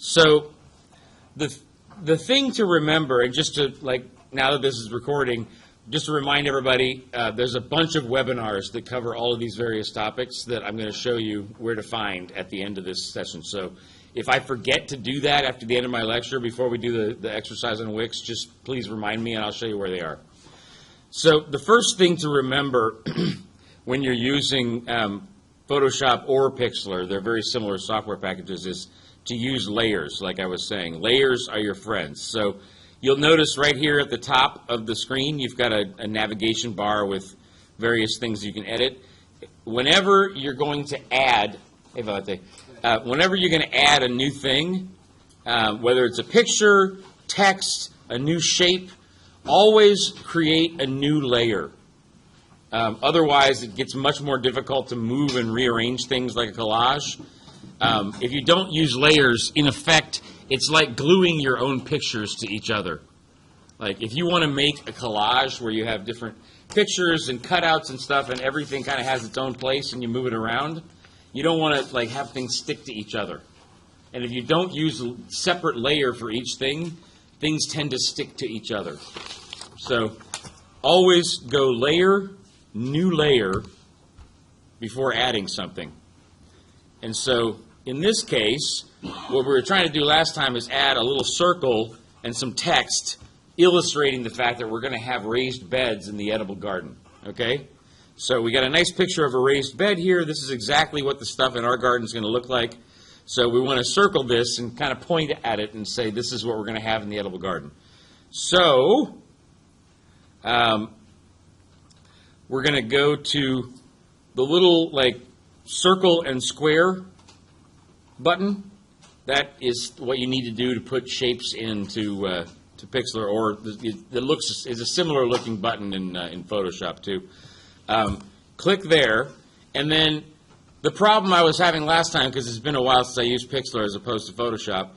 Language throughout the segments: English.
So the thing to remember, and just to, like, now that this is recording, just to remind everybody, there's a bunch of webinars that cover all of these various topics that I'm going to show you where to find at the end of this session. So if I forget to do that after the end of my lecture, before we do the exercise on Wix, just please remind me and I'll show you where they are. So the first thing to remember when you're using Photoshop or Pixlr, they're very similar software packages, is to use layers, like I was saying. Layers are your friends. So you'll notice right here at the top of the screen, you've got a navigation bar with various things you can edit. Whenever you're going to add, whenever you're going to add a new thing, whether it's a picture, text, a new shape, always create a new layer. Otherwise, it gets much more difficult to move and rearrange things like a collage. If you don't use layers, in effect, it's like gluing your own pictures to each other. Like, if you want to make a collage where you have different pictures and cutouts and stuff and everything kind of has its own place and you move it around, you don't want to, like, have things stick to each other. And if you don't use a separate layer for each thing, things tend to stick to each other. So always go layer, new layer, before adding something. And so in this case, what we were trying to do last time is add a little circle and some text illustrating the fact that we're going to have raised beds in the edible garden. Okay? So we got a nice picture of a raised bed here. This is exactly what the stuff in our garden is going to look like. So we want to circle this and kind of point at it and say this is what we're going to have in the edible garden. So we're going to go to the little, like, circle and square button. That is what you need to do to put shapes into to Pixlr, or is a similar looking button in Photoshop too. Click there, and then the problem I was having last time, because it's been a while since I used Pixlr as opposed to Photoshop,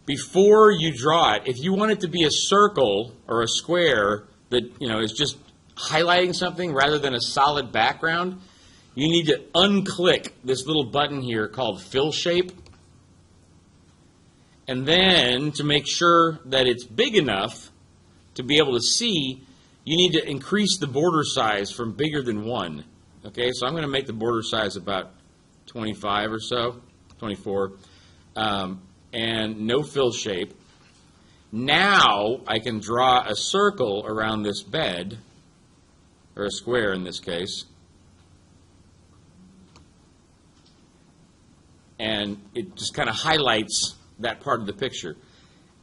before you draw it, if you want it to be a circle or a square that, you know, is just highlighting something rather than a solid background, you need to unclick this little button here called Fill Shape. And then, to make sure that it's big enough to be able to see, you need to increase the border size from bigger than 1. Okay, so I'm going to make the border size about 25 or so, 24, and no fill shape. Now I can draw a circle around this bed, or a square in this case, and it just kind of highlights that part of the picture.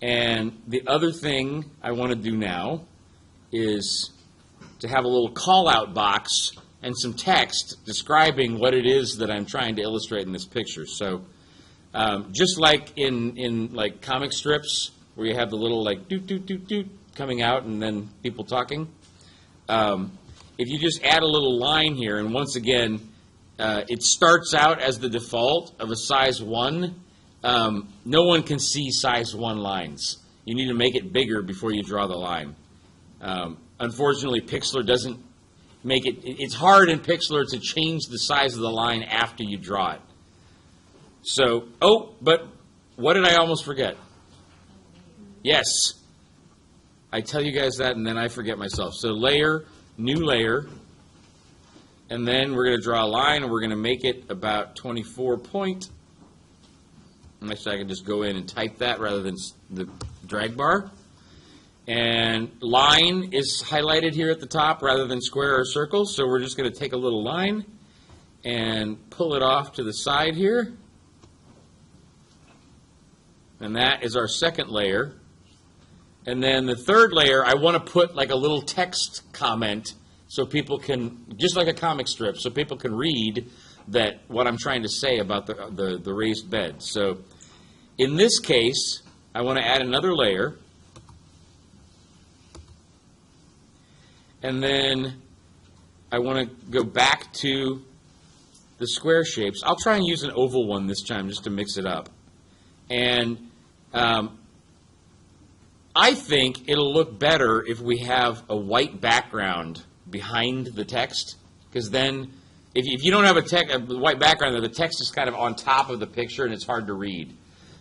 And the other thing I want to do now is to have a little call-out box and some text describing what it is that I'm trying to illustrate in this picture. So just like in like comic strips where you have the little, like, doot, doot, doot, doot coming out and then people talking, if you just add a little line here, and once again, it starts out as the default of a size 1. No one can see size 1 lines. You need to make it bigger before you draw the line. Unfortunately, Pixlr doesn't make it. It's hard in Pixlr to change the size of the line after you draw it. So, but what did I almost forget? Yes. I tell you guys that, and then I forget myself. So layer, new layer, and then we're going to draw a line, and we're going to make it about 24 point. Actually, I can just go in and type that rather than the drag bar. And line is highlighted here at the top rather than square or circle, so we're just going to take a little line and pull it off to the side here. And that is our second layer. And then the third layer, I want to put like a little text comment so people can, just like a comic strip, so people can read that what I'm trying to say about the raised bed. So in this case, I want to add another layer. And then I want to go back to the square shapes. I'll try and use an oval one this time just to mix it up. And I think it'll look better if we have a white background behind the text, because then if you don't have a white background, the text is kind of on top of the picture and it's hard to read.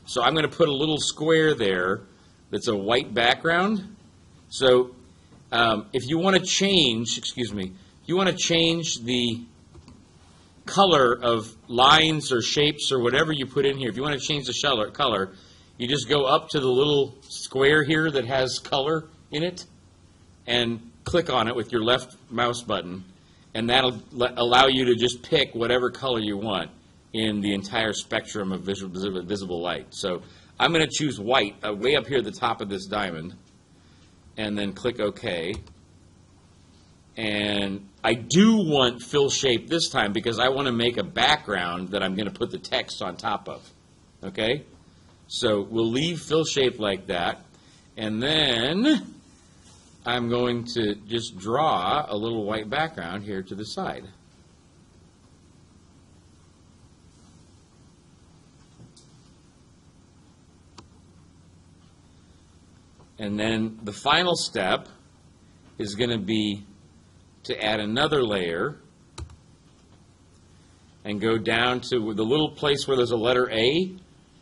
So I'm going to put a little square there that's a white background. So if you want to change, if you want to change the color of lines or shapes or whatever you put in here, if you want to change the color, you just go up to the little square here that has color in it and click on it with your left mouse button, and that'll allow you to just pick whatever color you want in the entire spectrum of visible light. So I'm going to choose white way up here at the top of this diamond, and then click OK. And I do want fill shape this time because I want to make a background that I'm going to put the text on top of. Okay? So we'll leave fill shape like that, and then I'm going to just draw a little white background here to the side. And then the final step is going to be to add another layer and go down to the little place where there's a letter A.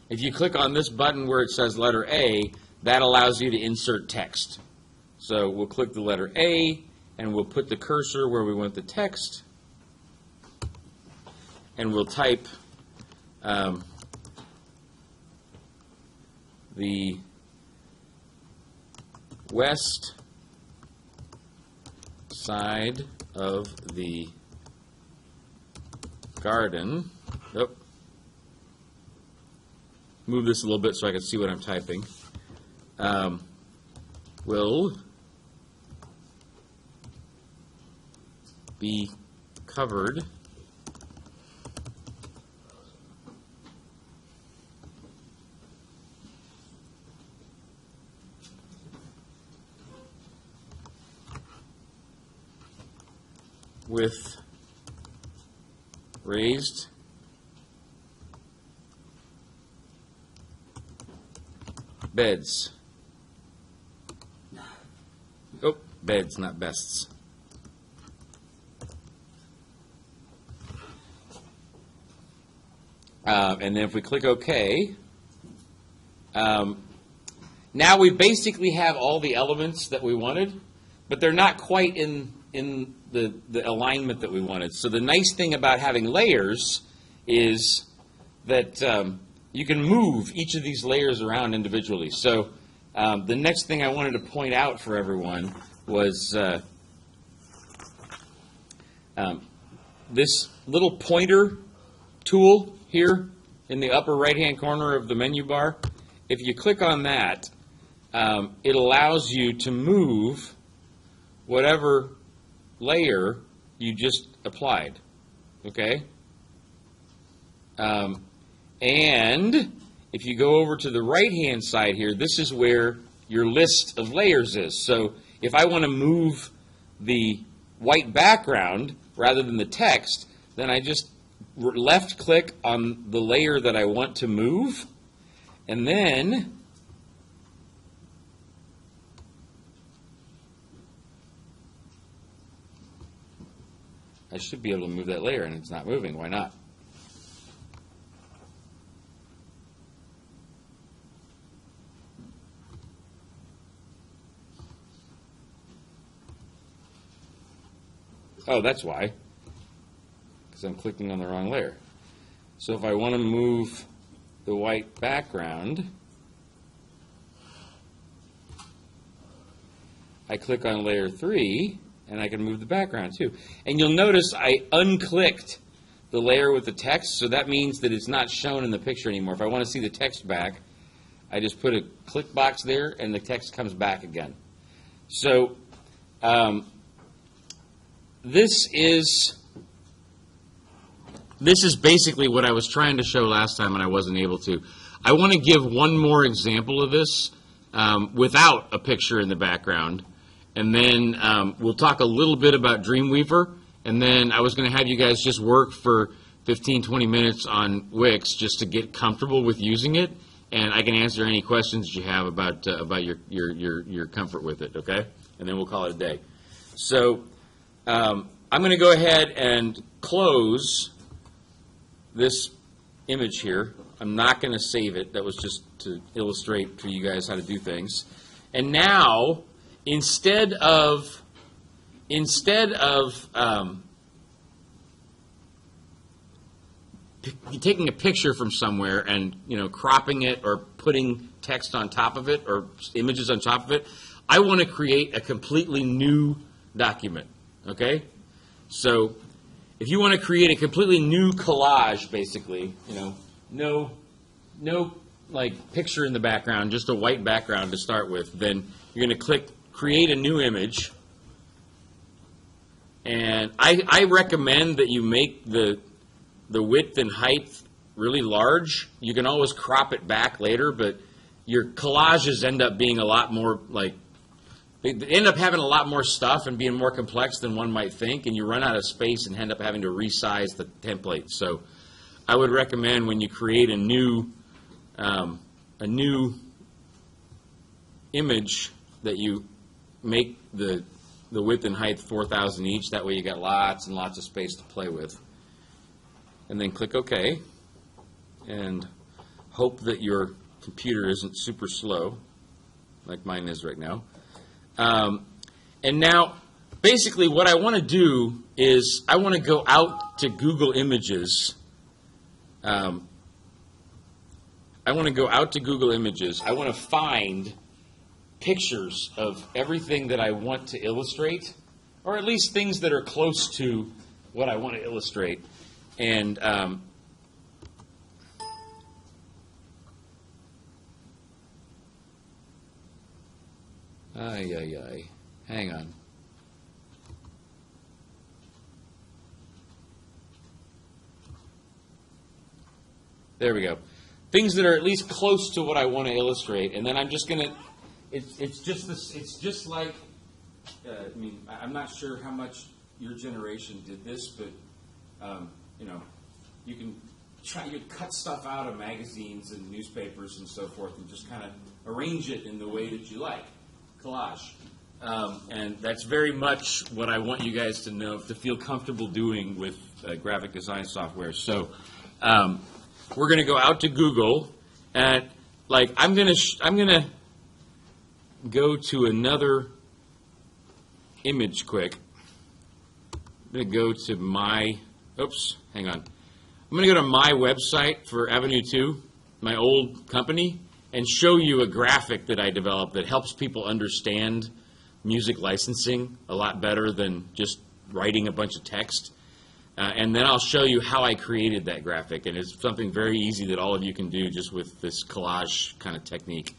If you click on this button where it says letter A, that allows you to insert text. So we'll click the letter A, and we'll put the cursor where we want the text, and we'll type the west side of the garden. Oh. Move this a little bit so I can see what I'm typing. Will be covered with raised beds. Oh, beds, not bests. And then if we click OK, now we basically have all the elements that we wanted, but they're not quite in the alignment that we wanted. So the nice thing about having layers is that you can move each of these layers around individually. So the next thing I wanted to point out for everyone was this little pointer tool here in the upper right-hand corner of the menu bar. If you click on that, it allows you to move whatever layer you just applied. Okay? And if you go over to the right-hand side here, this is where your list of layers is. So if I want to move the white background rather than the text, then I just left-click on the layer that I want to move, and then I should be able to move that layer, and it's not moving. Why not? Oh, that's why. Because I'm clicking on the wrong layer. So if I want to move the white background, I click on layer 3, and I can move the background too. And you'll notice I unclicked the layer with the text, so that means that it's not shown in the picture anymore. If I want to see the text back, I just put a click box there, and the text comes back again. So this is basically what I was trying to show last time, and I wasn't able to. I want to give one more example of this without a picture in the background. And then we'll talk a little bit about Dreamweaver, and then I was going to have you guys just work for 15, 20 minutes on Wix just to get comfortable with using it, and I can answer any questions you have about your comfort with it, okay? And then we'll call it a day. So I'm going to go ahead and close this image here. I'm not going to save it. That was just to illustrate for you guys how to do things. And now, instead of taking a picture from somewhere and cropping it or putting text on top of it or images on top of it, I want to create a completely new document. Okay, so if you want to create a completely new collage, basically, no like picture in the background, just a white background to start with, then you're going to click Create a New Image. And I recommend that you make the width and height really large. You can always crop it back later, but your collages end up being a lot more they end up having a lot more stuff and being more complex than one might think, and you run out of space and end up having to resize the template. So I would recommend when you create a new image that you make the width and height 4,000 each. That way you got lots and lots of space to play with. And then click OK, and hope that your computer isn't super slow, like mine is right now. And now, basically, what I want to do is I want to go out to Google Images. I want to go out to Google Images. I want to find pictures of everything that I want to illustrate, or at least things that are close to what I want to illustrate. And hang on. There we go. Things that are at least close to what I want to illustrate, and then I'm just gonna. It's just this. It's just like. I mean, I'm not sure how much your generation did this, but you can try. You cut stuff out of magazines and newspapers and so forth, and just kind of arrange it in the way that you like. Collage. And that's very much what I want you guys to know, to feel comfortable doing with graphic design software. So we're going to go out to Google, and I'm going to go to another image quick. I'm going to go to my, hang on. I'm going to go to my website for Avenue 2, my old company, and show you a graphic that I developed that helps people understand music licensing a lot better than just writing a bunch of text. And then I'll show you how I created that graphic. And it's something very easy that all of you can do just with this collage kind of technique.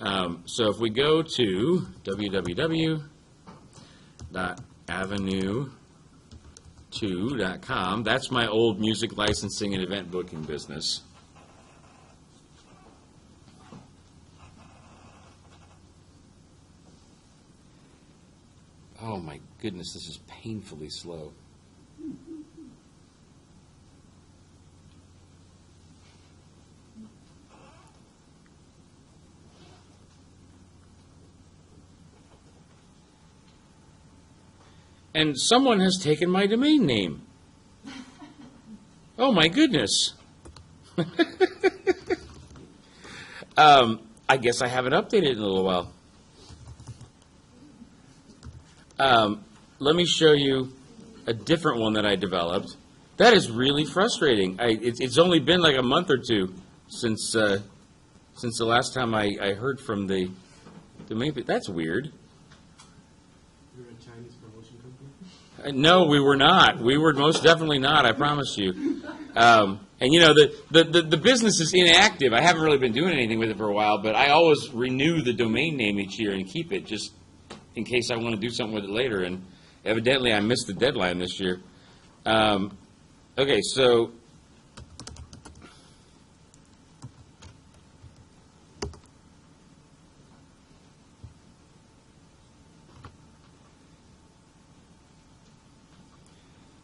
So if we go to www.avenue2.com, that's my old music licensing and event booking business. Oh my goodness, this is painfully slow. And someone has taken my domain name. Oh my goodness. I guess I haven't updated in a little while. Let me show you a different one that I developed. That is really frustrating. It's only been like a month or two since the last time I heard from the domain. That's weird. You were a Chinese promotion company? No, we were not. We were most definitely not, I promise you. And the business is inactive. I haven't really been doing anything with it for a while, but I always renew the domain name each year and keep it just in case I want to do something with it later, and evidently I missed the deadline this year. Okay, so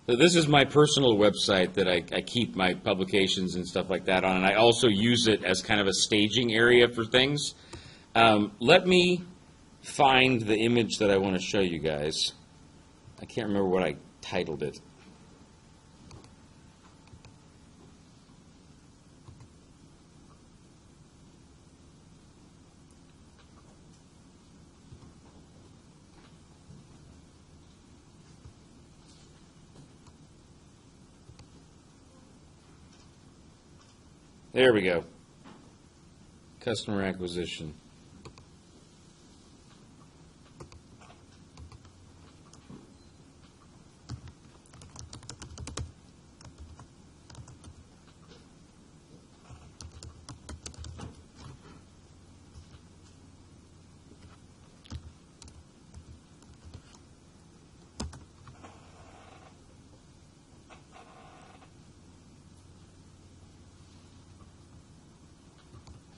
this is my personal website that I keep my publications and stuff like that on, and I also use it as kind of a staging area for things. Let me find the image that I want to show you guys. I can't remember what I titled it. There we go. Customer acquisition.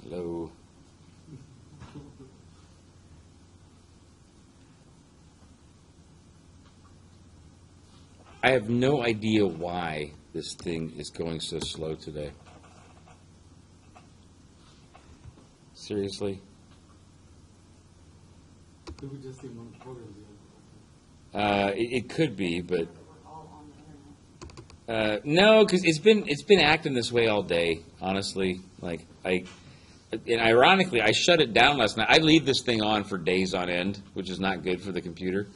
Hello. I have no idea why this thing is going so slow today. Seriously? Could we just see one photo of It could be, but no, because it's been acting this way all day. Honestly, and ironically, I shut it down last night. I leave this thing on for days on end, which is not good for the computer.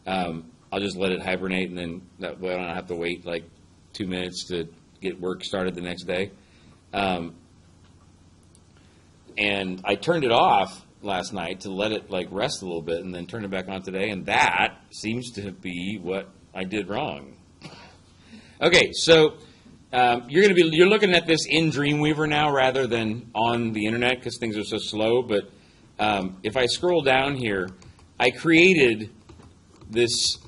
I'll just let it hibernate, and then that way I don't have to wait like 2 minutes to get work started the next day. And I turned it off last night to let it like rest a little bit, and then turned it back on today, and that seems to be what I did wrong. Okay, so you're looking at this in Dreamweaver now rather than on the internet because things are so slow. But if I scroll down here, I created this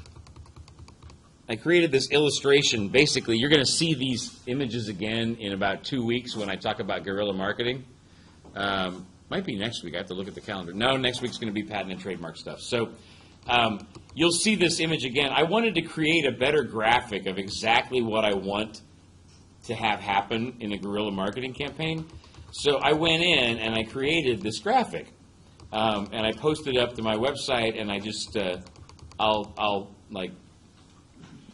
illustration. Basically, you're going to see these images again in about 2 weeks when I talk about guerrilla marketing. Might be next week. I have to look at the calendar. No, next week's going to be patent and trademark stuff. So you'll see this image again. I wanted to create a better graphic of exactly what I want to have happen in a guerrilla marketing campaign. So I went in and I created this graphic. And I posted it up to my website, and I just, I'll like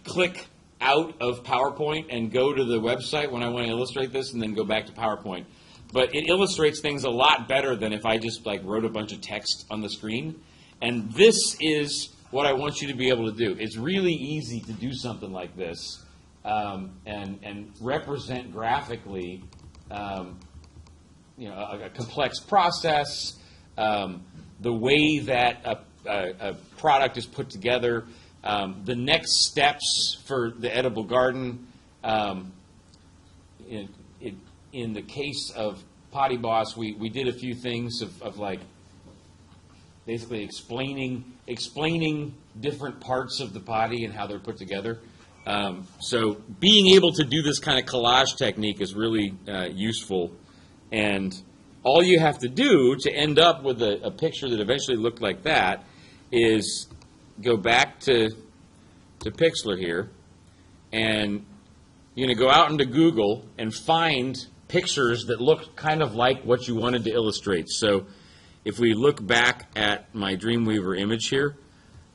click out of PowerPoint and go to the website when I want to illustrate this, and then go back to PowerPoint. But it illustrates things a lot better than if I just like wrote a bunch of text on the screen. And this is what I want you to be able to do. It's really easy to do something like this and represent graphically, a complex process, the way that a product is put together, the next steps for the edible garden. In the case of Potty Boss, we did a few things of like basically explaining different parts of the potty and how they're put together. So being able to do this kind of collage technique is really useful. And all you have to do to end up with a picture that eventually looked like that is go back to Pixlr here, and you're going to go out into Google and find pictures that look kind of like what you wanted to illustrate. So if we look back at my Dreamweaver image here,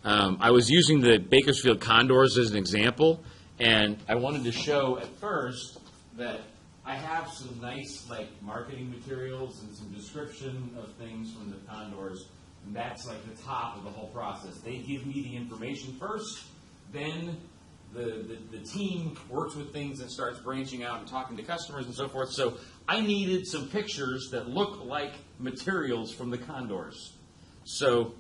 I was using the Bakersfield condors as an example, and I wanted to show at first that I have some nice like marketing materials and some description of things from the condors, and that's like the top of the whole process. They give me the information first, then the team works with things and starts branching out and talking to customers and so forth. So I needed some pictures that look like materials from the condors. So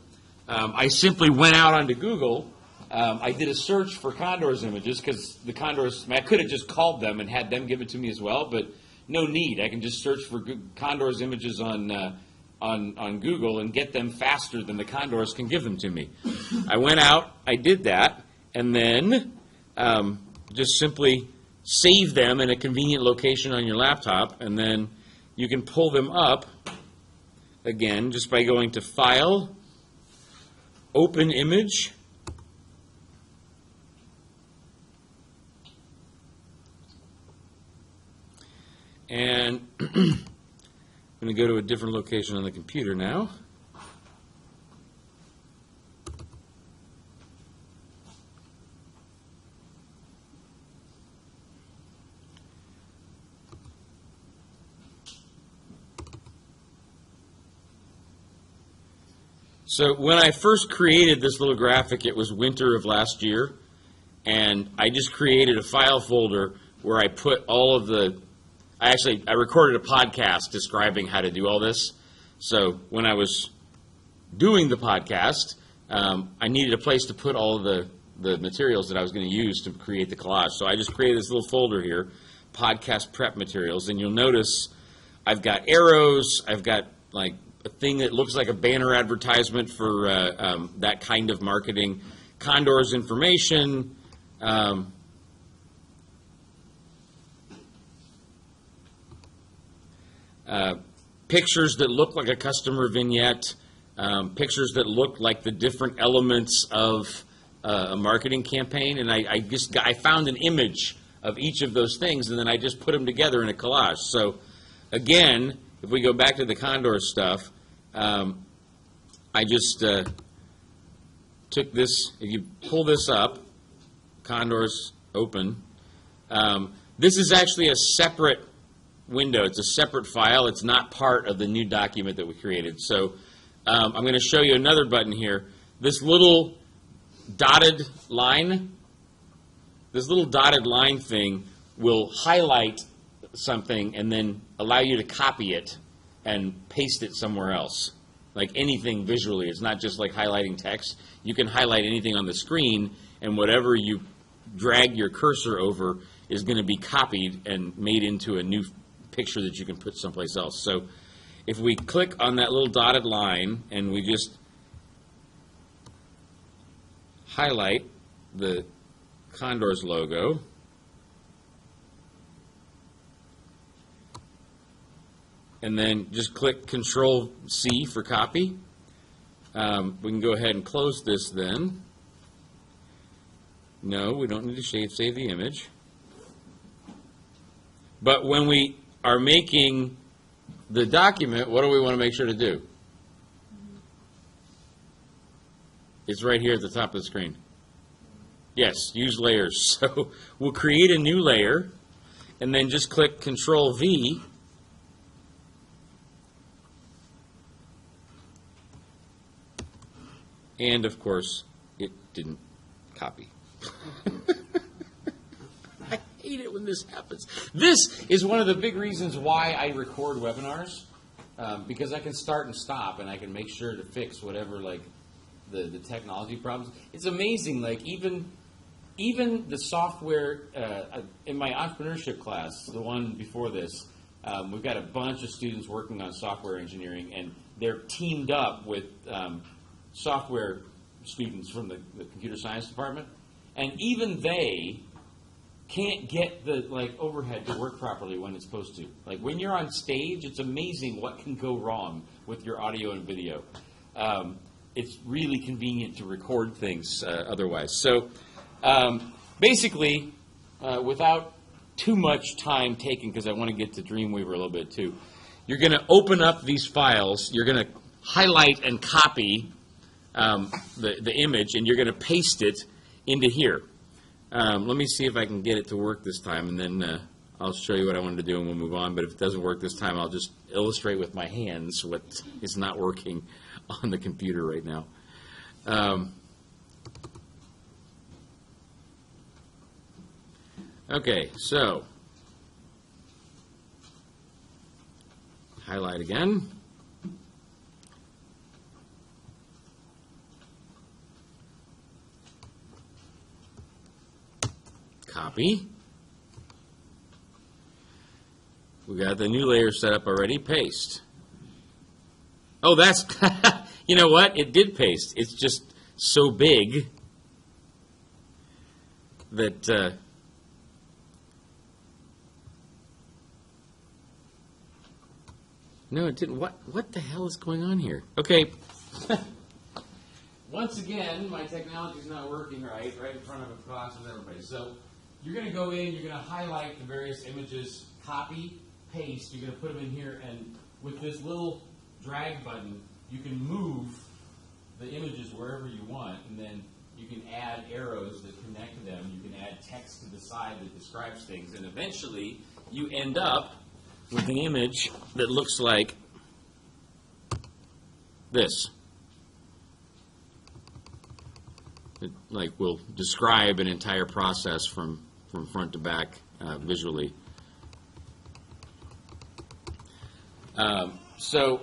I simply went out onto Google. I did a search for condors images because the condors, I could have just called them and had them give it to me as well, but no need. I can just search for condors images on Google and get them faster than the condors can give them to me. I went out, I did that, and then just simply save them in a convenient location on your laptop, and then you can pull them up again just by going to File, Open Image, and I'm going to go to a different location on the computer now. So when I first created this little graphic, it was winter of last year, and I just created a file folder where I put all of the I recorded a podcast describing how to do all this. So when I was doing the podcast, I needed a place to put all of the materials that I was going to use to create the collage. So I just created this little folder here, podcast prep materials, and you'll notice I've got arrows, I've got like a thing that looks like a banner advertisement for that kind of marketing, Condor's information, pictures that look like a customer vignette, pictures that look like the different elements of a marketing campaign, and I found an image of each of those things, and then I just put them together in a collage. So again, if we go back to the Condor stuff, I just took this. If you pull this up, Condor's open. This is actually a separate window. It's a separate file. It's not part of the new document that we created. So I'm going to show you another button here. This little dotted line thing will highlight something and then allow you to copy it and paste it somewhere else. Like anything visually. It's not just like highlighting text. You can highlight anything on the screen, and whatever you drag your cursor over is going to be copied and made into a new picture that you can put someplace else. So if we click on that little dotted line and we just highlight the Condor's logo, and then just click Control C for copy. We can go ahead and close this then. No, we don't need to save the image. But when we are making the document, what do we want to make sure to do? It's right here at the top of the screen. Yes, use layers. So we'll create a new layer, and then just click Control V. And, of course, it didn't copy. I hate it when this happens. This is one of the big reasons why I record webinars, because I can start and stop, and I can make sure to fix whatever, like, the technology problems. It's amazing, like, even the software, in my entrepreneurship class, the one before this, we've got a bunch of students working on software engineering, and they're teamed up with software students from the computer science department, and even they can't get the overhead to work properly when it's supposed to. Like when you're on stage, it's amazing what can go wrong with your audio and video. It's really convenient to record things otherwise. So basically, without too much time taken, because I want to get to Dreamweaver a little bit too, you're going to open up these files, you're going to highlight and copy the image, and you're going to paste it into here. Let me see if I can get it to work this time, and then I'll show you what I wanted to do, and we'll move on. But if it doesn't work this time, I'll just illustrate with my hands what is not working on the computer right now. Okay, so highlight again. Copy. We got the new layer set up already. Paste. Oh, that's, you know what? It did paste. It's just so big that, no, it didn't. What the hell is going on here? Okay. Once again, my technology's not working right in front of a class with everybody. So you're going to go in, you're going to highlight the various images, copy, paste. You're going to put them in here, and with this little drag button, you can move the images wherever you want, and then you can add arrows that connect to them. You can add text to the side that describes things, and eventually you end up with an image that looks like this. It will describe an entire process from front to back visually. So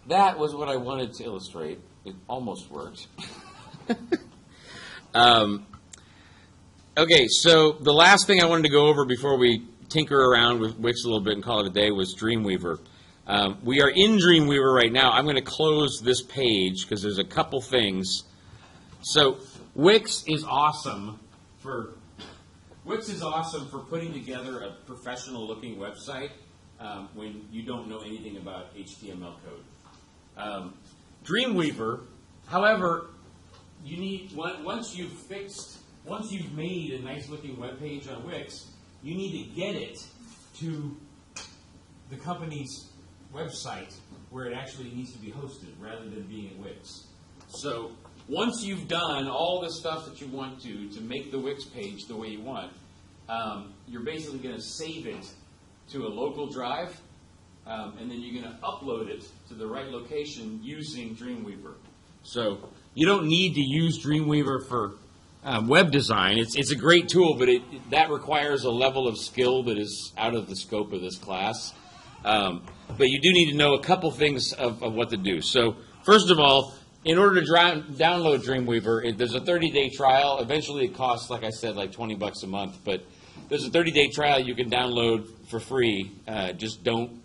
that was what I wanted to illustrate. It almost worked. Okay, so the last thing I wanted to go over before we tinker around with Wix a little bit and call it a day was Dreamweaver. We are in Dreamweaver right now. I'm going to close this page because there's a couple things. So Wix is awesome for putting together a professional-looking website when you don't know anything about HTML code. Dreamweaver, however, you need once you've made a nice-looking web page on Wix, you need to get it to the company's website where it actually needs to be hosted rather than being at Wix. So once you've done all the stuff that you want to make the Wix page the way you want, you're basically going to save it to a local drive, and then you're going to upload it to the right location using Dreamweaver. So you don't need to use Dreamweaver for web design. It's a great tool, but that requires a level of skill that is out of the scope of this class. But you do need to know a couple things of what to do. So first of all, in order to download Dreamweaver, there's a 30-day trial. Eventually it costs, like I said, like $20 a month. But there's a 30-day trial you can download for free. Just don't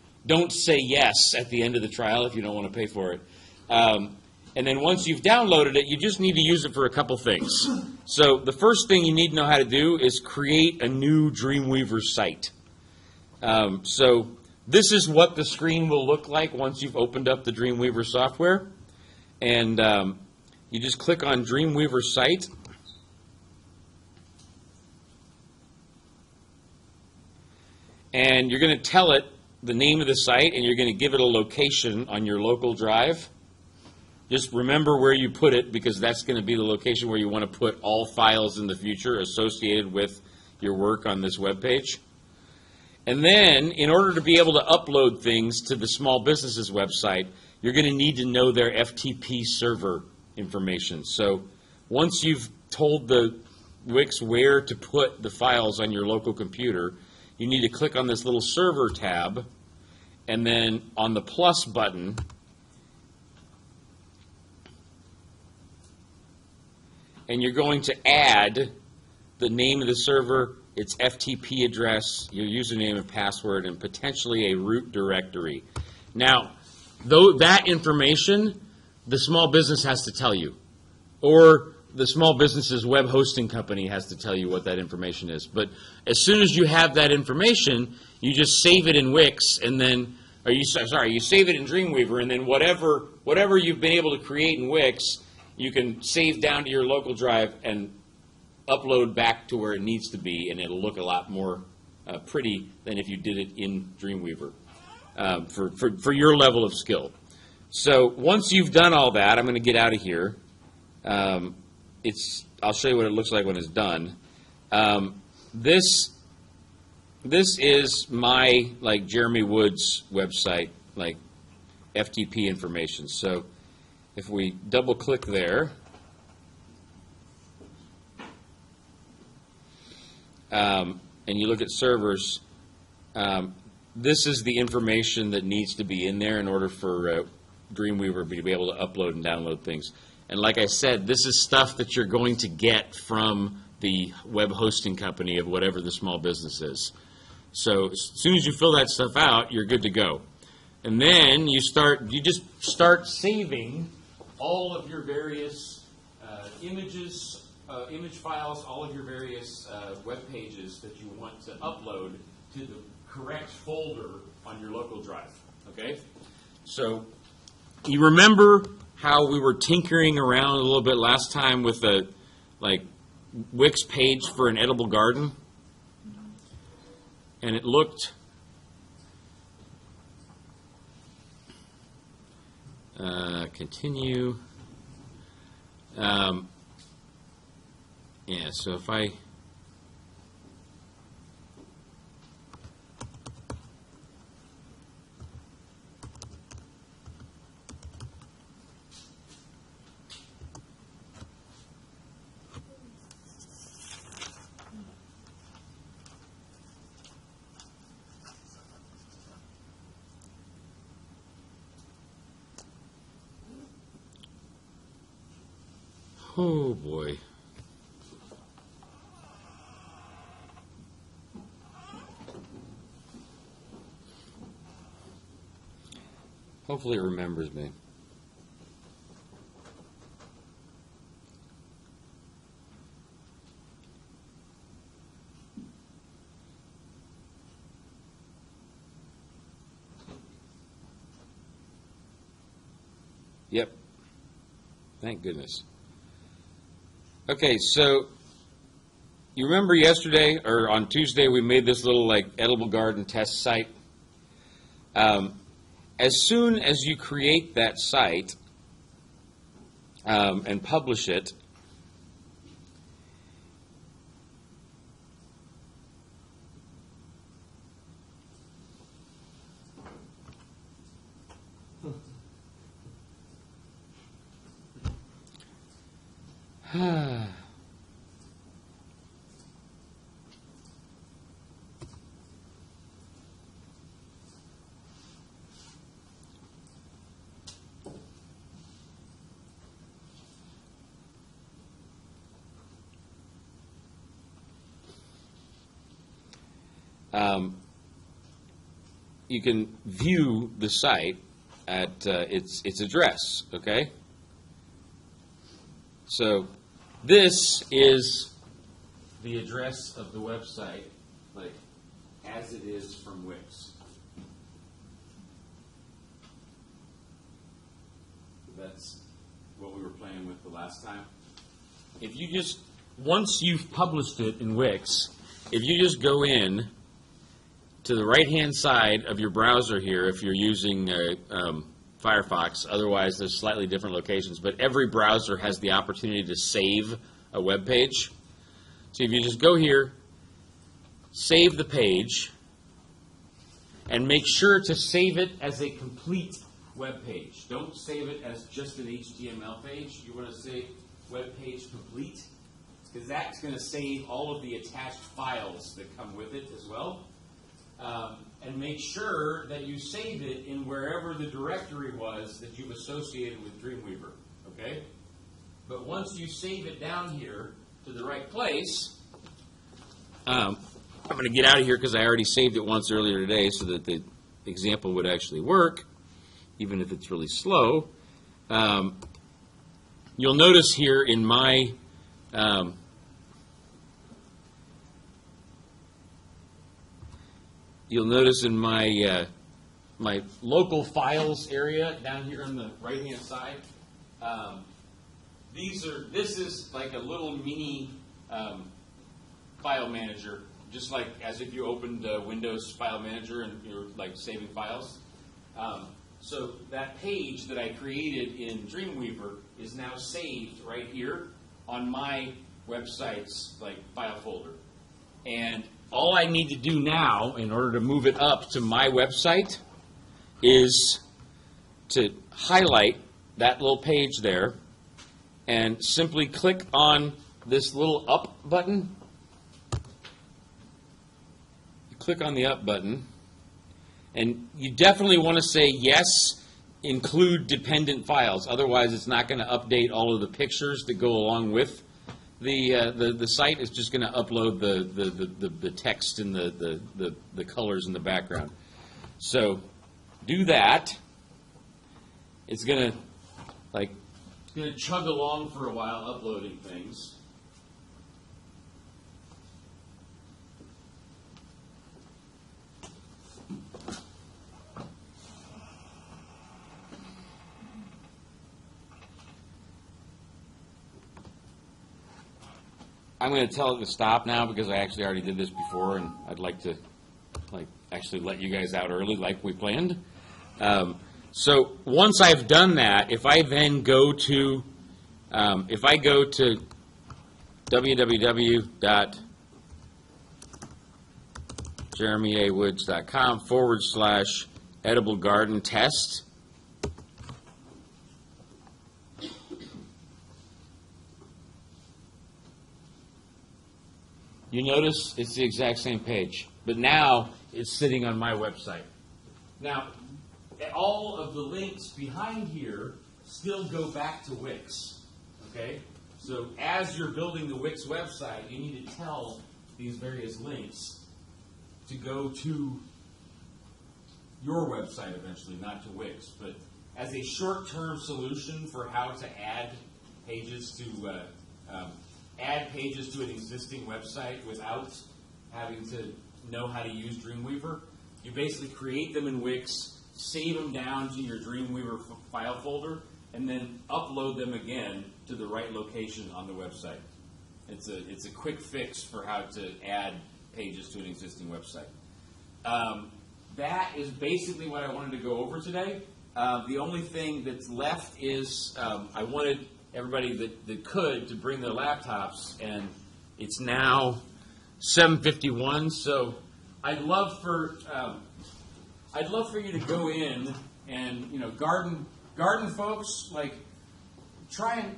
say yes at the end of the trial if you don't want to pay for it. And then once you've downloaded it, you just need to use it for a couple things. So the first thing you need to know how to do is create a new Dreamweaver site. So this is what the screen will look like once you've opened up the Dreamweaver software. And you just click on Dreamweaver site. And you're going to tell it the name of the site, and you're going to give it a location on your local drive. Just remember where you put it, because that's going to be the location where you want to put all files in the future associated with your work on this web page. And then, in order to be able to upload things to the small business's website, you're going to need to know their FTP server information. So once you've told the Wix where to put the files on your local computer, you need to click on this little server tab, and then on the plus button, and you're going to add the name of the server, its FTP address, your username and password, and potentially a root directory. Now, though that information, the small business has to tell you, or the small business's web hosting company has to tell you what that information is. But as soon as you have that information, you just save it in Wix, and then, you save it in Dreamweaver, and then whatever you've been able to create in Wix, you can save down to your local drive and upload back to where it needs to be, and it'll look a lot more pretty than if you did it in Dreamweaver for your level of skill. So once you've done all that, I'm going to get out of here. I'll show you what it looks like when it's done. This is my Jeremy Wood's website, FTP information. So if we double click there, and you look at servers, this is the information that needs to be in there in order for Dreamweaver to be able to upload and download things. And like I said, this is stuff that you're going to get from the web hosting company of whatever the small business is. So as soon as you fill that stuff out, you're good to go. And then you just start saving all of your various image files, all of your various web pages that you want to upload to the correct folder on your local drive. Okay? So you remember how we were tinkering around a little bit last time with a Wix page for an edible garden? And it looked continue. Yeah, so if I Oh, boy. Hopefully it remembers me. Yep. Thank goodness. Okay, so you remember yesterday or on Tuesday we made this little like edible garden test site. As soon as you create that site and publish it, you can view the site at its address, okay? So this is the address of the website, like, as it is from Wix. That's what we were playing with the last time. If you just, once you've published it in Wix, if you just go in to the right-hand side of your browser here, if you're using Firefox, otherwise there's slightly different locations, but every browser has the opportunity to save a web page. So if you just go here, save the page, and make sure to save it as a complete web page. Don't save it as just an HTML page. You want to save web page complete, because that's going to save all of the attached files that come with it as well. And make sure that you save it in wherever the directory was that you've associated with Dreamweaver, okay? But once you save it down here to the right place, I'm going to get out of here because I already saved it once earlier today so that the example would actually work, even if it's really slow. You'll notice here in my my local files area down here on the right-hand side. This is like a little mini file manager, just like as if you opened Windows File Manager and you're like saving files. So that page that I created in Dreamweaver is now saved right here on my website's like file folder. And all I need to do now in order to move it up to my website is to highlight that little page there and simply click on this little up button. You click on the up button, and you definitely want to say yes, include dependent files. Otherwise, it's not going to update all of the pictures that go along with the site. Is just going to upload the text and the colors in the background. So do that. It's going to chug along for a while uploading things. I'm going to tell it to stop now because I actually already did this before, and I'd like to actually let you guys out early like we planned. So once I've done that, if I then go to www.jeremyawoods.com/edible garden test, you notice it's the exact same page, but now it's sitting on my website. Now, all of the links behind here still go back to Wix, okay? So as you're building the Wix website, you need to tell these various links to go to your website eventually, not to Wix. But as a short-term solution for how to add pages to an existing website without having to know how to use Dreamweaver, you basically create them in Wix, save them down to your Dreamweaver file folder, and then upload them again to the right location on the website. It's a quick fix for how to add pages to an existing website. That is basically what I wanted to go over today. The only thing that's left is I wanted everybody that could to bring their laptops, and it's now 7:51. So I'd love for you to go in and, you know, garden folks, like try and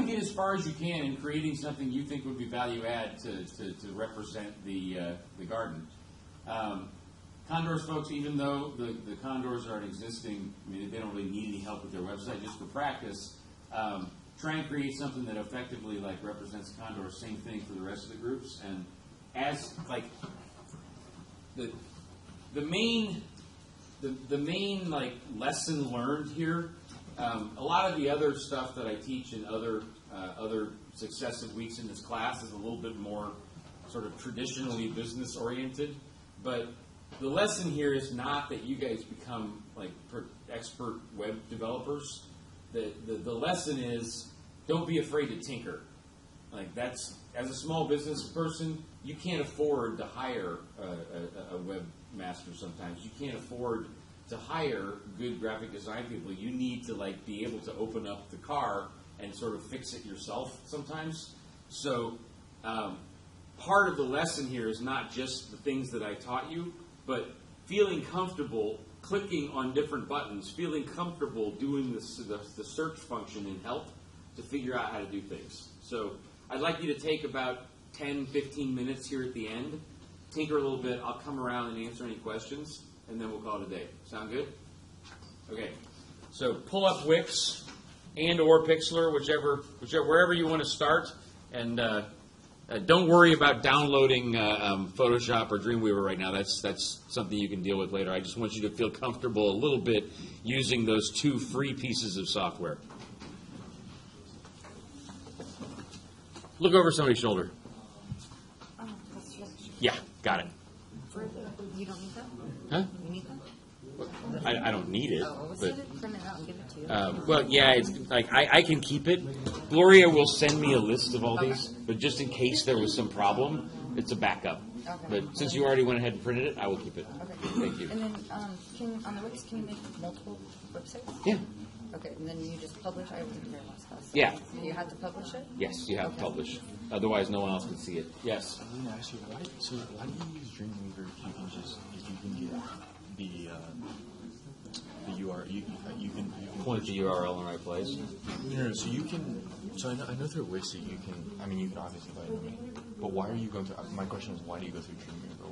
get as far as you can in creating something you think would be value add to represent the garden. Condors folks, even though the Condors aren't existing, I mean, they don't really need any help with their website, just for practice. Try and create something that effectively like represents Condors. Same thing for the rest of the groups. And as like the main like lesson learned here, a lot of the other stuff that I teach in other successive weeks in this class is a little bit more sort of traditionally business oriented, but the lesson here is not that you guys become like expert web developers. The lesson is don't be afraid to tinker. Like that's, as a small business person, you can't afford to hire a webmaster sometimes. You can't afford to hire good graphic design people. You need to like be able to open up the car and sort of fix it yourself sometimes. So part of the lesson here is not just the things that I taught you, but feeling comfortable clicking on different buttons, feeling comfortable doing the search function in help to figure out how to do things. So I'd like you to take about 10, 15 minutes here at the end, tinker a little bit. I'll come around and answer any questions, and then we'll call it a day. Sound good? Okay. So pull up Wix and or Pixlr, wherever you want to start, and don't worry about downloading Photoshop or Dreamweaver right now. That's something you can deal with later. I just want you to feel comfortable a little bit using those two free pieces of software. Look over somebody's shoulder. Oh, that's just... Yeah, got it. You don't need that? Huh? You need that? I don't need it. Oh, but, print it out and give it to you. well, yeah, it's like I can keep it. Gloria will send me a list of all these, but just in case there was some problem, it's a backup. Okay. But since you already went ahead and printed it, I will keep it. Okay. Thank you. And then on the Wix, can you make multiple websites? Yeah. Okay, and then you just publish. I wasn't here last class. Yeah. You had to publish it? Yes, you have to publish. Otherwise, no one else can see it. Yes. I mean, actually, why do you use Dreamweaver if you can get the URL? You can Point the URL in the right place. No, so you can. So I know through Wix that you can. I mean, you can obviously buy it, but why are you going through? My question is, why do you go through Dreamweaver?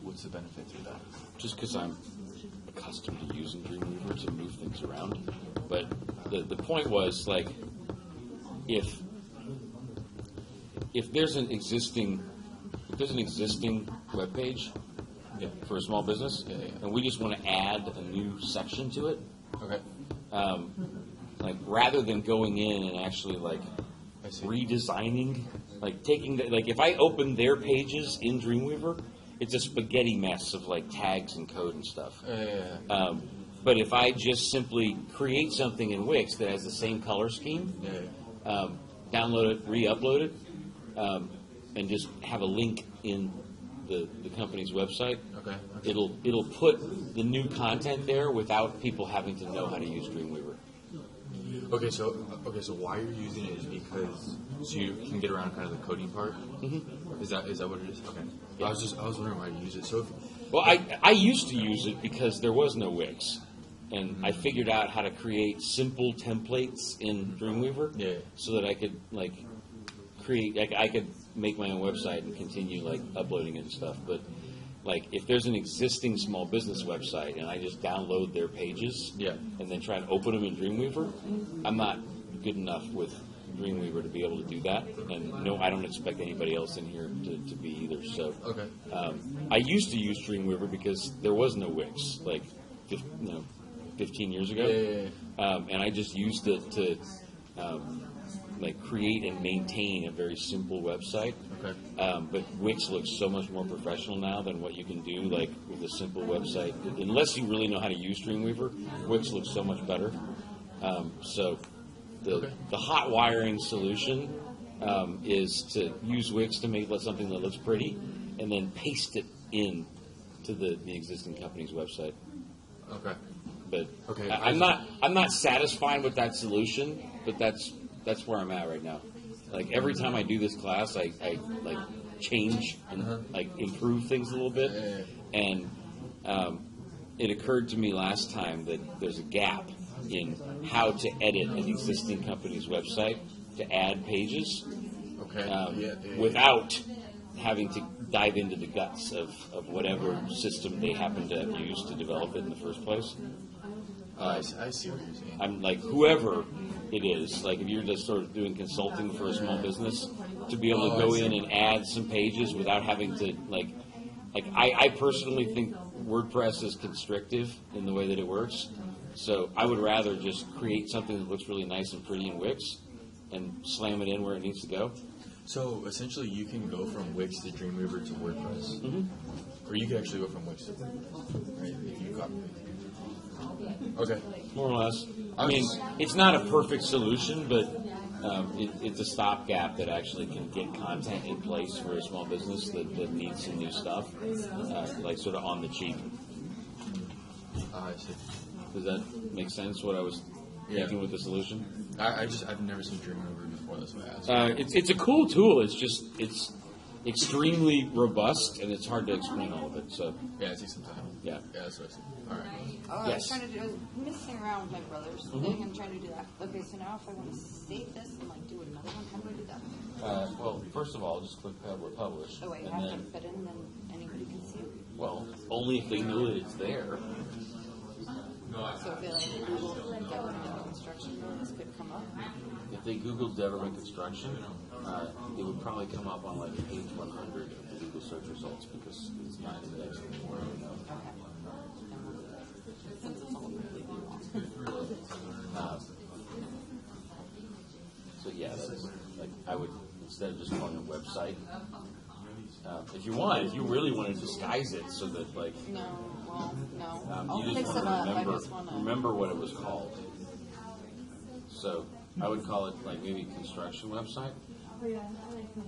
What's the benefit through that? Just because I'm accustomed to using Dreamweaver to move things around. But the point was, like, if there's an existing web page for a small business, and we just want to add a new section to it, Okay. like rather than going in and actually like I see. redesigning, like taking like if I open their pages in Dreamweaver, it's a spaghetti mess of like tags and code and stuff. But if I just simply create something in Wix that has the same color scheme, download it, re-upload it, and just have a link in the company's website, Okay. it'll put the new content there without people having to know how to use Dreamweaver. Okay, so why you're using it is because so you can get around kind of the coding part. Mm-hmm. Is that what it is? Okay. Yeah. I was wondering why you use it. So Well, I used to use it because there was no Wix, and I figured out how to create simple templates in Dreamweaver, so that I could like create, I could make my own website and continue like uploading it and stuff. But like if there's an existing small business website and I just download their pages, and then try and open them in Dreamweaver, I'm not good enough with Dreamweaver to be able to do that, and no, I don't expect anybody else in here to be either. So, Okay. I used to use Dreamweaver because there was no Wix, like 15 years ago, and I just used it to like create and maintain a very simple website. Okay. But Wix looks so much more professional now than what you can do like with a simple website. Unless you really know how to use Dreamweaver, Wix looks so much better. So the hot wiring solution is to use Wix to make something that looks pretty, and then paste it in to the existing company's website. Okay. But Okay. I'm not satisfied with that solution, but that's where I'm at right now. Like every time I do this class, I like change and like improve things a little bit, and it occurred to me last time that there's a gap in how to edit an existing company's website to add pages without having to dive into the guts of whatever system they happen to have used to develop it in the first place. I see what you're saying. I'm like, whoever it is, like if you're just sort of doing consulting for a small business, to be able to go in and add some pages without having to, I personally think WordPress is constrictive in the way that it works. So I would rather just create something that looks really nice and pretty in Wix and slam it in where it needs to go. So essentially, you can go from Wix to Dreamweaver to WordPress, or you can actually go from Wix to WordPress, right? If you copy it. Okay. More or less. I mean, it's not a perfect solution, but it's a stopgap that actually can get content in place for a small business that needs some new stuff, like sort of on the cheap. I see. Does that make sense? What I was thinking with the solution? I've never seen Dreamweaver before. That's why I asked. It's a cool tool. It's extremely robust, and it's hard to explain all of it. So Yeah, it takes some time. Yeah. Yeah, that's what I see. All right. I Yes. was trying to do, I was messing around with my brother's thing and trying to do that. Okay, so now if I want to save this and like do another one, how do I do that? well, first of all, just click publish, Oh wait, I and have to then put in, then anybody can see it. well, only if they know that it's there. So if they like Google government construction, this could come up. If they Googled government construction, it would probably come up on like page 100 of the Google search results because it's not indexed anymore. Since it's all completely wrong. So yeah, that's like I would instead of just calling it a website. If you really want to disguise it so that like No, well, no. I'll you fix just it want up. to I just want to. remember what it was called. So I would call it like maybe construction website.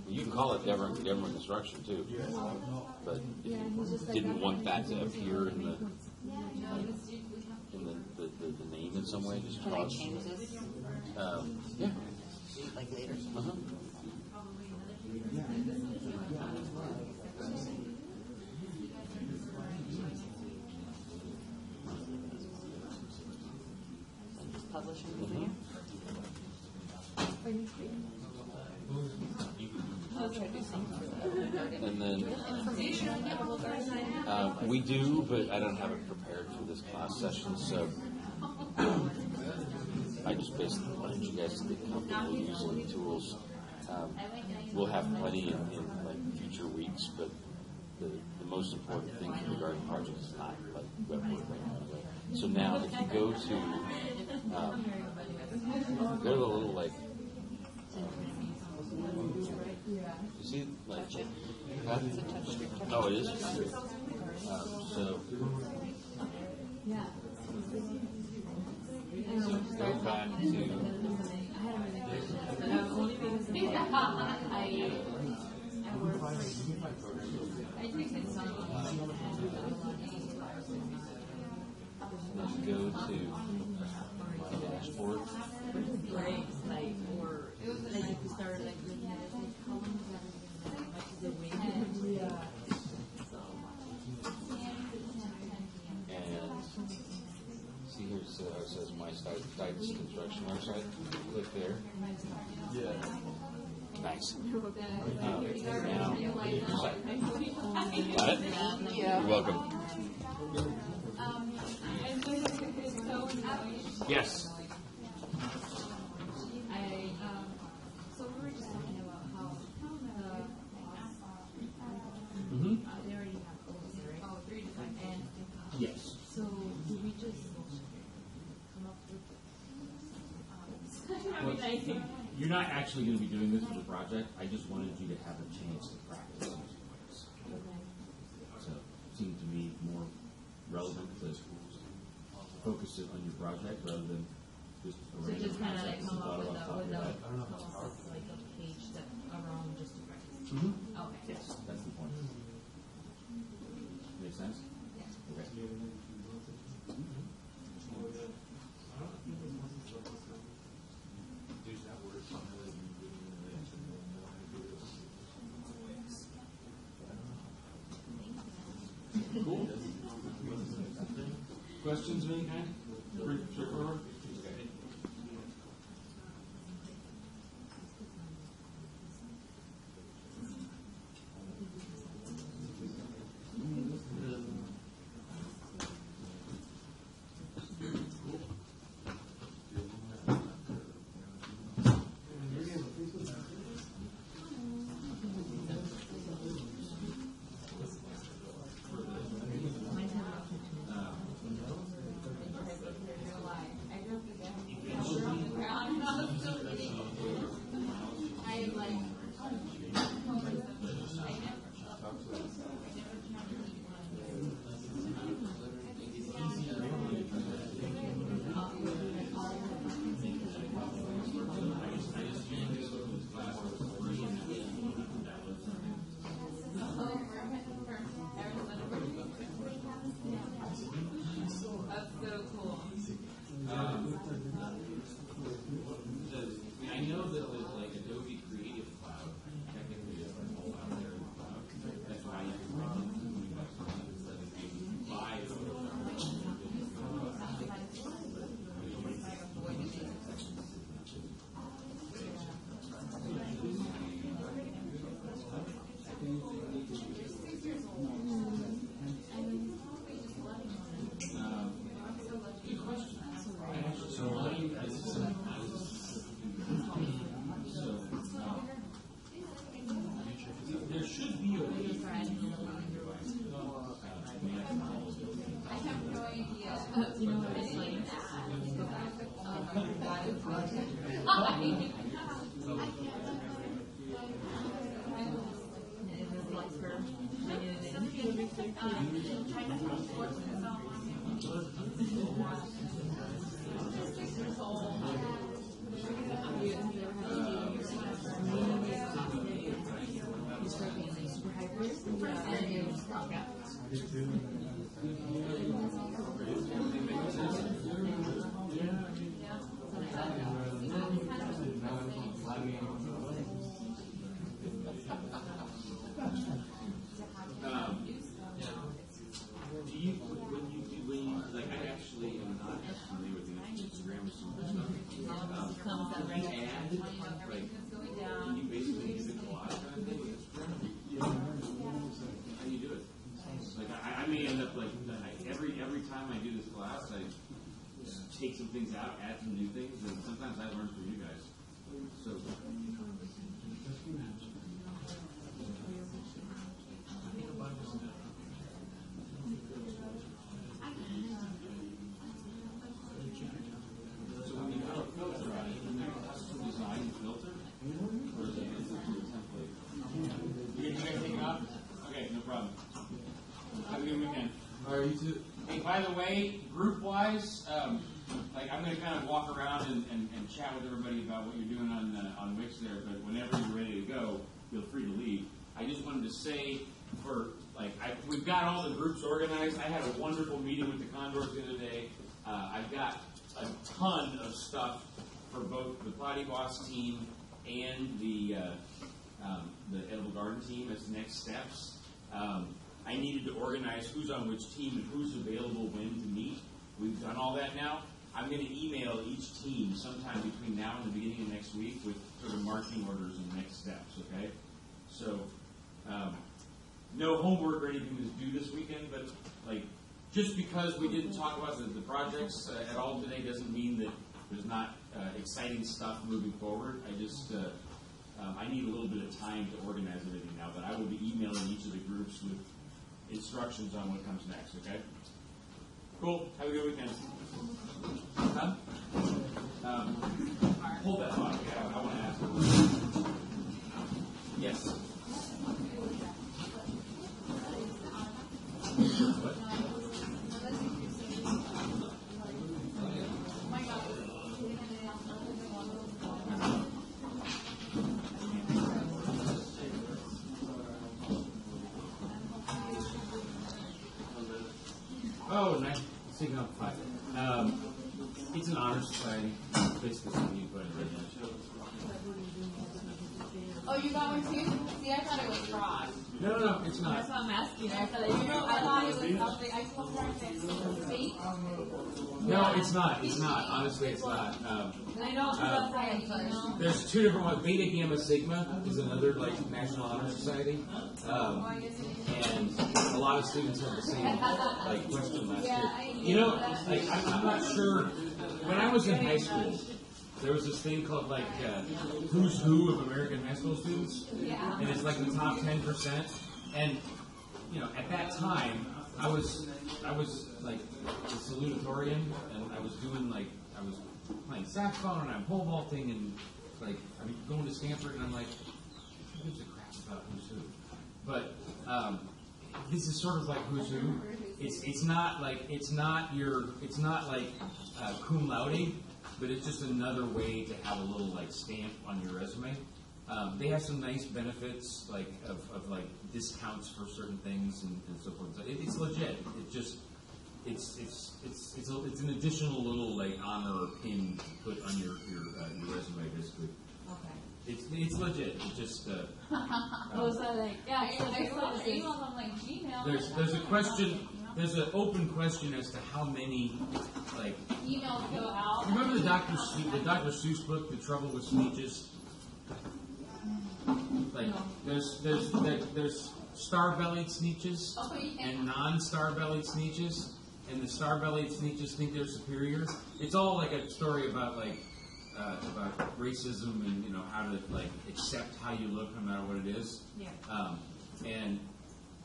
You can call it government construction too, but if you didn't want that to appear in the name in some way, just Can I call it. change this Yeah. like later? Uh-huh. Publishing video. I'll try to do something. And then Information on Edible Garden. we do, but I don't have it prepared for this class session, so I just basically wanted you guys to get comfortable using the tools. We'll have plenty in like future weeks, but the most important thing for the garden project is not like web work right now. Anyway. So now, if you go to the little like, you see like, huh? Oh, it is. So go back to. Let's go to my dashboard. Right, like, or, like, if you started, like, looking at it, like, how long is that, like, is it waiting? And see here, so it says my Stites construction website. Click there. Yeah. Nice. Now, your site. Got it? Yeah. You're welcome. Yes. That'd be nice. You're not actually going to be doing this for the project. I just wanted you to have a chance to practice using Wix. So it seemed to me more relevant to focus it on your project rather than just a So random just kind of like concept come you thought up with off the top of your head. like a page that around just to practice. Mm-hmm. Okay. Yes, that's the point. Make sense? Okay. Cool. Questions of any kind? Pretty straightforward? Okay. That's so cool. I know that with like Adobe Creative Cloud, technically it's a whole out there in the cloud. That's why you can buy there should be a way You know what it's like? Do you, when you, like, I actually am not familiar with the Instagram or some of this stuff. You add, like, you basically use the collage kind of thing with Instagram? How do you do it? Like, I may end up, like, every time I do this class, I take some things out, add some new things, and sometimes I learn from you guys. So, so when you have a filter on it, you make a custom design filter, or is it a template? You guys take it off? Okay, no problem. Have a good weekend. All right, you too. Hey, by the way, group-wise, like I'm going to kind of walk around and chat with everybody about what you're doing on Wix there, but whenever you're ready to go, feel free to leave. I just wanted to say, we've got all the groups organized. I had a wonderful meeting with the Condors the other day. I've got a ton of stuff for both the Potty Boss team and the Edible Garden team as next steps. I needed to organize who's on which team and who's available when to meet. We've done all that now. I'm going to email each team sometime between now and the beginning of next week with sort of marching orders and next steps, okay? So, no homework or anything to do this weekend, but like, just because we didn't talk about the projects at all today doesn't mean that there's not exciting stuff moving forward. I just, I need a little bit of time to organize everything now, but I will be emailing each of the groups with instructions on what comes next, okay? Cool. Have a good weekend. Huh? Hold that. It's an honor society. Basically, something you put in there. Oh, you got one too? See, I thought it was fraud. No, it's not. That's why I'm asking. I thought it was I told her fake. No, it's not. It's not. Honestly, it's not. I know, that's why I first. There's two different ones. Beta Gamma Sigma is another like National Honor Society, and a lot of students have the same like question last year. You know, like I'm not sure. When I was in high school, there was this thing called like Who's Who of American high school students, and it's like the top 10%. And you know, at that time, I was like a salutatorian, and I was doing like I was playing saxophone and I'm pole vaulting and like I'm going to Stanford and I'm like, who gives a crap about Who's Who? But this is sort of like Who's Who. It's not like cum laude, but it's just another way to have a little like stamp on your resume. They have some nice benefits like of like discounts for certain things and so forth. So it's legit. It just it's an additional little like honor or pin to put on your resume basically. Okay. It's legit. It just So like, yeah, I saw the emails on like Gmail. there's a question. There's an open question as to how many like Emails go out. remember the Dr. Seuss book, The Trouble with Sneetches? Like there's star-bellied Sneetches and non-star-bellied Sneetches, and the star-bellied Sneetches think they're superior. It's all like a story about like about racism and you know how to like accept how you look no matter what it is. Yeah. And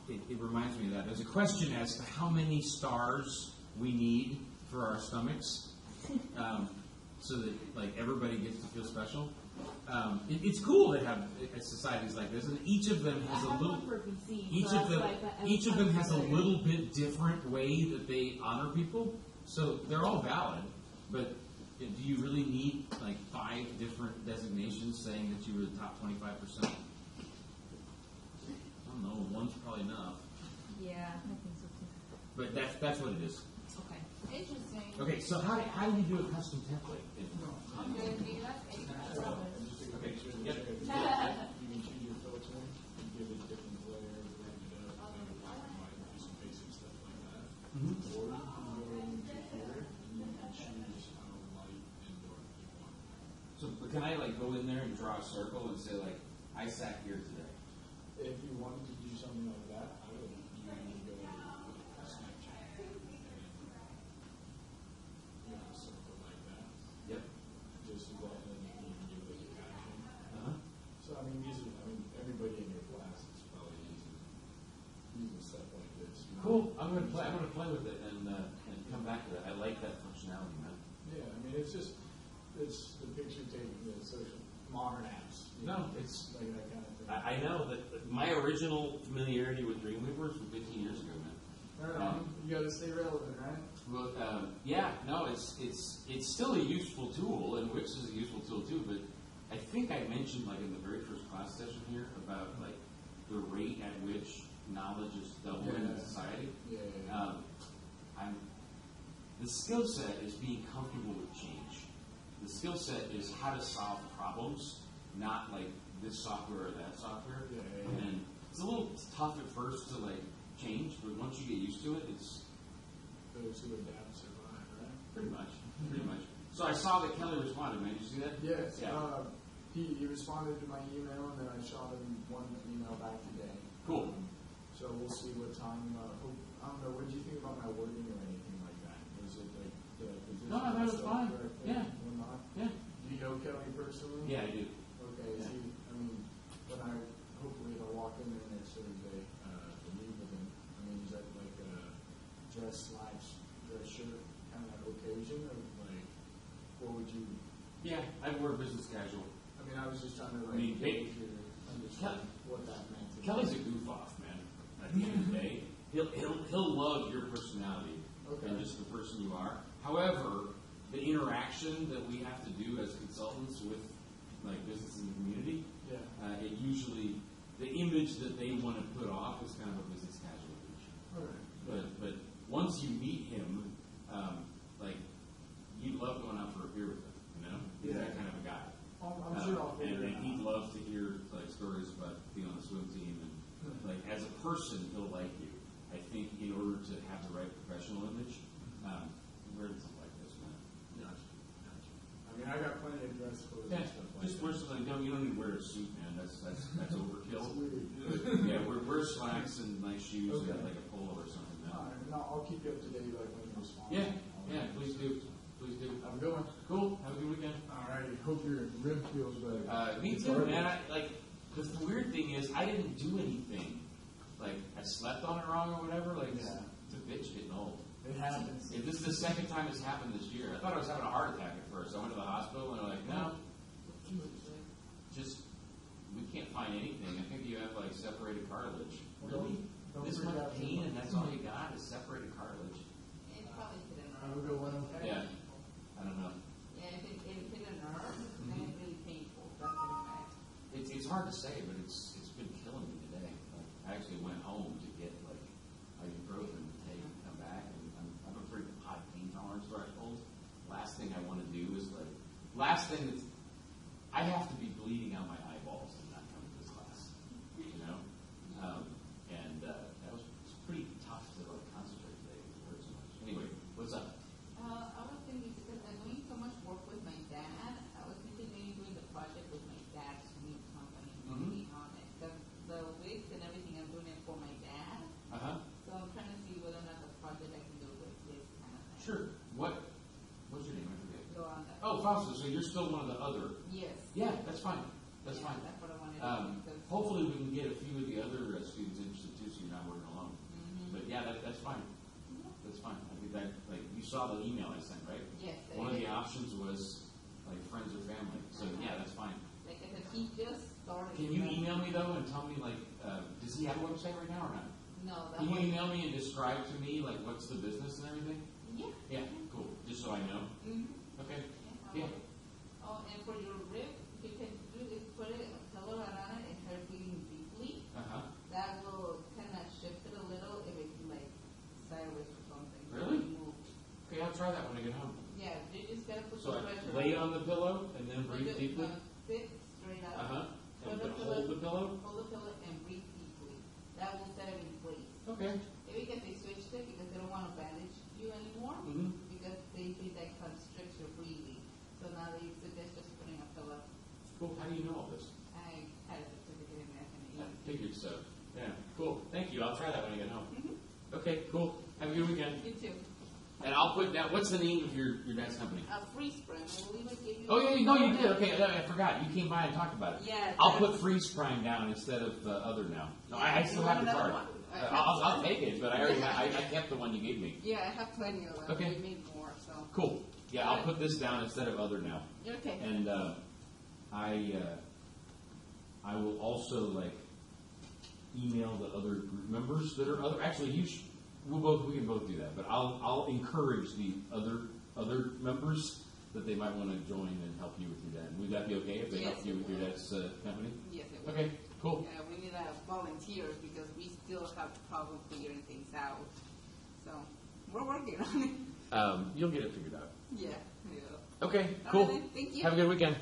it reminds me of that. There's a question as to how many stars we need for our stomachs, so that like everybody gets to feel special. It's cool to have societies like this, and each of them has a little. Each of them has a little bit different way that they honor people. So they're all valid, but do you really need like 5 different designations saying that you were the top 25%? I don't know. One's probably enough. Yeah, I think so too. But that's what it is. Okay. Interesting. Okay, so how do you do a custom template? I'm good. Maybe that's Okay. Yep. You can choose your filter, and give it different layers, blend it up, and might do some basic stuff like that. Or you can go into here, and you can choose how light and dark you want. So can I like go in there and draw a circle and say like I sat here today? If you wanted to do something like that, I would usually go to Snapchat. You know, something like that. Yep. Just so that then you can give it a caption. Uh-huh. So I mean, everybody in your class is probably using stuff like this. You know? Cool. I'm gonna play with it and come back to that. I like that functionality, man. Yeah, I mean, it's the picture taking, the social modern apps. You No, know, it's like that kind of thing. I know that my original familiarity with Dreamweaver was from 15 years ago, man. You got to stay relevant, right? Well, yeah, no, it's still a useful tool, and Wix is a useful tool too. But I think I mentioned like in the very first class session here about like the rate at which knowledge is doubling in society. Yeah. The skill set is being comfortable with change. The skill set is how to solve problems, not like this software or that software. Yeah. And it's a little tough at first to like change, but once you get used to it, it's Those who adapt survive, right? pretty much. So I saw that Kelly responded, man. Did you see that? Yes. Yeah. He responded to my email, and then I shot him one email back today. Cool. So we'll see what time. I don't know. What did you think about my wording or anything like that? Was it like the position? No, I thought it was fine. Yeah. Or not? Yeah. Do you know Kelly personally? Yeah, I do. Okay. Is he? I mean, when I hopefully he'll walk in there next Thursday to meet with him. I mean, is that like a dress shirt kind of occasion, or like what would you? Yeah, I wear business casual. I mean, I was just trying to like I mean, gauge your understand what that meant. To Kelly's a me. goof off, man. At the end of the day, he'll love your personality Okay. and just the person you are. However, the interaction that we have to do as consultants with like business and the community, Yeah. it usually the image that they want to put off is kind of a business casual image. All right. But once you meet him, like person, he'll like you. I think in order to have the right professional image, wear something like this, man. Gotcha. I mean, I got plenty of dress clothes Yeah, and stuff like just that. wear something. You don't need to wear a suit, man. That's overkill. It's weird. Yeah, wear slacks and nice shoes Okay. and like a polo or something, man. All right, and I'll keep you up to date like when you respond. Yeah, please do. Please do. Have a good one. Cool. Have a good weekend. All righty. Hope your rib feels better. Me It's too, hard man. to- The weird thing is, I didn't do anything. Like, I slept on it wrong or whatever. Like, Yeah. it's a bitch getting old. It happens. If this is the second time it's happened this year. I thought I was having a heart attack at first. I went to the hospital and they're like, no, just, we can't find anything. I think you have like separated cartilage. Well, Really? don't This freak much out too pain much. and that's all you got is separated cartilage. It probably hit a Have nerve. a good one. Yeah. I don't know. Yeah, if it hit a nerve, then it's really painful. That's really bad. It's hard to say, but it's been killing me today. Like, I actually went home to get like ibuprofen to take and come back, and I'm a pretty high pain tolerance threshold. Last thing I want to do is like, last thing that's, I have to be bleeding out my eyeballs and not come to this class, you know. That was pretty tough to like concentrate today because it hurt so much. Anyway, what's up? I was thinking, because I'm doing so much work with my dad, I was thinking maybe doing the project with my dad's new company, maybe on it. The wigs and everything, I'm doing it for my dad. So I'm trying to see whether or not the project I can do with this kind of thing. Sure. What's your name? I forget. Go on that. Oh, Fausto. So you're still one of the other. Yes. Yeah, that's fine. That's Yeah, fine. That's what I wanted to do. because- Hopefully we can get a few of the other students interested too, so you're not working alone. But yeah, that's fine. That's fine. I think that, like, you saw the email I sent, right? Yes. I One of the did. options was like friends or family. So yeah, that's fine. Like I said, he just started. Can you email me though and tell me like, does he have a website right now or not? No, that Can you was. email me and describe to me like what's the business and everything? Yeah. Yeah, cool. Just so I know. Mm-hmm. Okay. Yeah. Yeah. Oh, and for your rib, you can do is put it a pillow around it and start breathing deeply. That will kind of shift it a little if it's like sideways or something. Really? Move. Okay, I'll try that when I get home. Yeah, you just gotta put So some I pressure. lay on the pillow and then breathe Just, deeply. Sit straight up. And Put then the hold the pillow. Hold the pillow and breathe deeply. That will set it in place. Okay. Maybe because they switched it because they don't want to bandage you anymore because they think that constricts your breathing. So now they suggest just putting a pillow. Cool. How do you know all this? I had a certificate in I that. figured so. Yeah. Cool. Thank you. I'll try that when I get home. Okay. Cool. Have a good weekend. You too. And I'll put down. What's the name of your dad's company? A free spring. I believe I gave you. Oh yeah, no, you did. Okay, I forgot. You came by and talked about it. Yeah, I'll that's- put freeze prime down instead of the other now. No, I You still want have the another card. one? I'll take it, but I already I kept the one you gave me. Yeah, I have plenty of them. Okay. We made more, so. Cool. Yeah, I'll put this down instead of other now. Okay. And I will also like email the other group members that are other. Actually, we can both do that. But I'll encourage the other members that they might want to join and help you with your dad. Would that be okay if they Yes, help you it with your will. dad's company? Yes, it will. Okay. Cool. Yeah, we need volunteers because we still have trouble figuring things out. So we're working on it. You'll get it figured out. Yeah. Okay. All Cool. right, then. Thank you. Have a good weekend.